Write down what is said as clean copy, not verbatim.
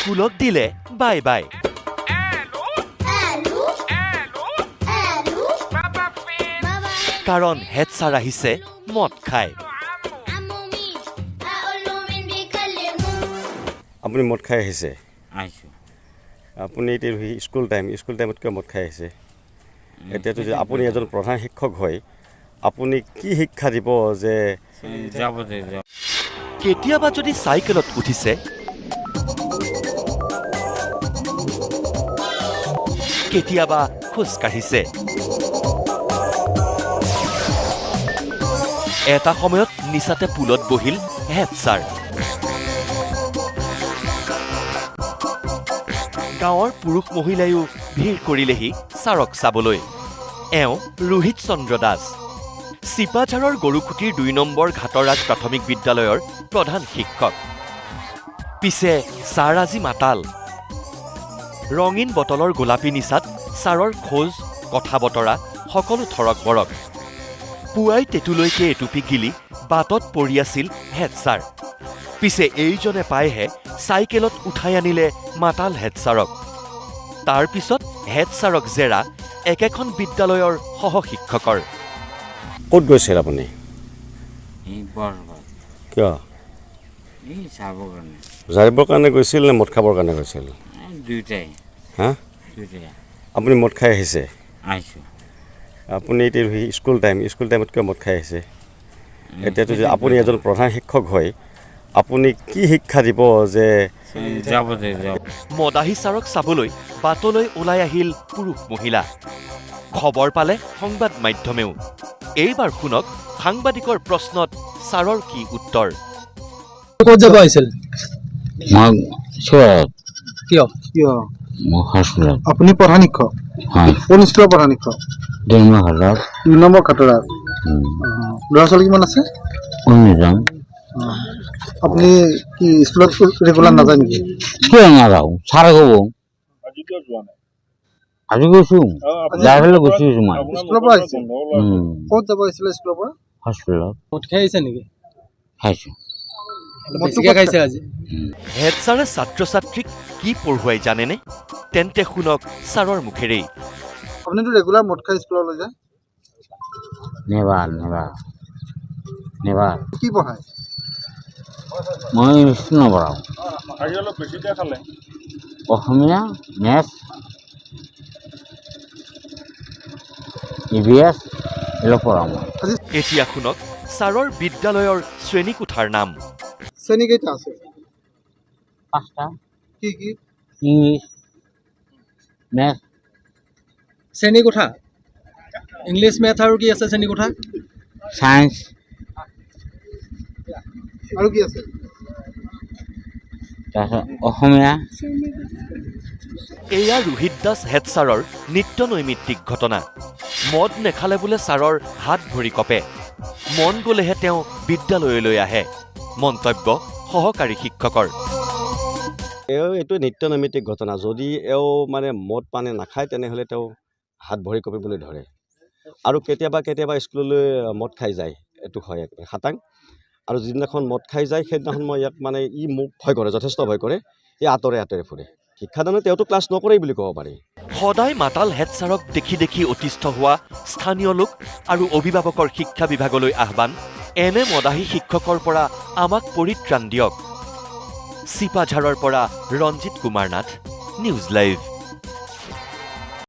স্কুলক দিলে bye bye কাৰণ head sir আহিছে মদ খাই আপুনি মদ খাই আহিছে আহিছোঁ আপুনি এতিয়া স্কুল টাইমত কিয় মদ খাই আহিছে এতিয়াতো যে আপুনি এজন প্ৰধান শিক্ষক হয় আপুনি কি শিক্ষা দিব যে কেতিয়াবা যদি চাইকেলত উঠিছে কেতিয়াবা খোজ কাঢ়িছে এটা সময়ত নিচাতে পুলত বহিল হেড ছাৰ গাঁৱৰ পুৰুষ মহিলায়ো ভিৰ কৰিলেহি ছাৰক চাবলৈ এওঁ ৰোহিত চন্দ্ৰ দাস চিপাঝাৰৰ গৰুখুটিৰ ২ নম্বৰ ঘাটৰাজ প্ৰাথমিক বিদ্যালয়ৰ প্ৰধান শিক্ষক পিছে ছাৰ আজি মাতাল ৰঙীন বটলৰ গোলাপী নিচাত ছাৰৰ খোজ কথা বতৰা সকলো থৰক বৰক পুৱাই তেতুলৈকে এটুপি গিলি বাটত পৰি আছিল হেড ছাৰ পিছে এইজনে পাইহে চাইকেলত উঠাই আনিলে মাতাল হেড ছাৰক তাৰ পিছত হেড ছাৰক জেৰা একেখন বিদ্যালয়ৰ সহশিক্ষকৰ ক'ত গৈছিল আপুনি কিয় জাৰিবৰ কাৰণে গৈছিল নে মদ খাবৰ কাৰণে গৈছিল দুয়োটাই হা আপুনি মদ খাই আহিছে আহিছোঁ আপুনি এতিয়া স্কুল টাইমত কিয় মদ খাই আহিছে এতিয়াতো যে আপুনি এজন প্ৰধান শিক্ষক হয় আপুনি কি শিক্ষা দিব যে মদাহী ছাৰক চাবলৈ বাটলৈ ওলাই আহিল পুৰুষ মহিলা খবৰ পালে সংবাদ মাধ্যমেও এইবাৰ শুনক সাংবাদিকৰ প্ৰশ্নত ছাৰৰ কি উত্তৰ ক'ত যাব আহিছিল কিয় আপুনি প্ৰধান শিক্ষক কোন স্কুলৰ প্ৰধান শিক্ষক ২ নম্বৰ ঘাটৰাজ ল'ৰা ছোৱালী কিমান আছে আপুনি কি স্কুলত ৰেগুলাৰ নাযায় নেকি কিয় নাযাওঁ ছাৰে ক'ব আজি গৈছোঁ যাই পেলাই গুচি আহিছোঁ মই স্কুলৰ পৰা আহিছে ক'ত যাব আহিছিলে স্কুলৰ পৰা হস্পিটেলত মদ খাই আহিছে নেকি খাইছোঁ বেছিকৈ খাইছে আজি হেড ছাৰে ছাত্ৰ ছাত্ৰীক কি পঢ়ুৱাই জানেনে তেন্তে শুনক ছাৰৰ মুখেৰেই আপুনিতো ৰেগুলাৰ মদ খাই স্কুললৈ যায় নেবাৰ কি পঢ়ায় মই স্কুল নপঢ়াওঁ অসমীয়া মেথছ EVS এইবিলাক পঢ়াওঁ মই এতিয়া শুনক ছাৰৰ বিদ্যালয়ৰ শ্ৰেণীকোঠাৰ নাম শ্ৰেণী কেইটা আছে 5টা কি ইংলিছ মেথছ শ্ৰেণীকোঠা ইংলিছ মেথ আৰু কি আছে শ্ৰেণীকোঠা ছায়েন্স আৰু কি আছে তাৰপিছত অসমীয়া এয়া ৰোহিত দাস হেড ছাৰৰ নিত্য নৈমিত্তিক ঘটনা মদ নেখালে বোলে ছাৰৰ হাত ভৰি কপে মন গ'লেহে তেওঁ বিদ্যালয়লৈ আহে মন্তব্য সহকাৰী শিক্ষকৰ এইটো নিত্য নৈমিত্তিক ঘটনা যদি এওঁ মানে মদ পানী নাখায় তেনেহ'লে তেওঁ হাত ভৰি কঁপিবলৈ ধৰে আৰু কেতিয়াবা স্কুললৈ মদ খাই যায় এইটো হয় খাটাং আৰু যিদিনাখন মদ খাই যায় সেইদিনাখন মই ইয়াক মানে মোক ভয় কৰে যথেষ্ট ভয় কৰে আঁতৰে ফুৰে শিক্ষাদানে তেওঁতো ক্লাছ নকৰেই বুলি ক'ব পাৰি সদায় মাতাল হেড ছাৰক দেখি অতিষ্ঠ হোৱা স্থানীয় লোক আৰু অভিভাৱকৰ শিক্ষা বিভাগলৈ আহ্বান এনে মদাহী শিক্ষকৰ পৰা আমাক পৰিত্ৰাণ দিয়ক চিপাঝাৰৰ পৰা ৰঞ্জিত কুমাৰ নাথ নিউজ লাইভ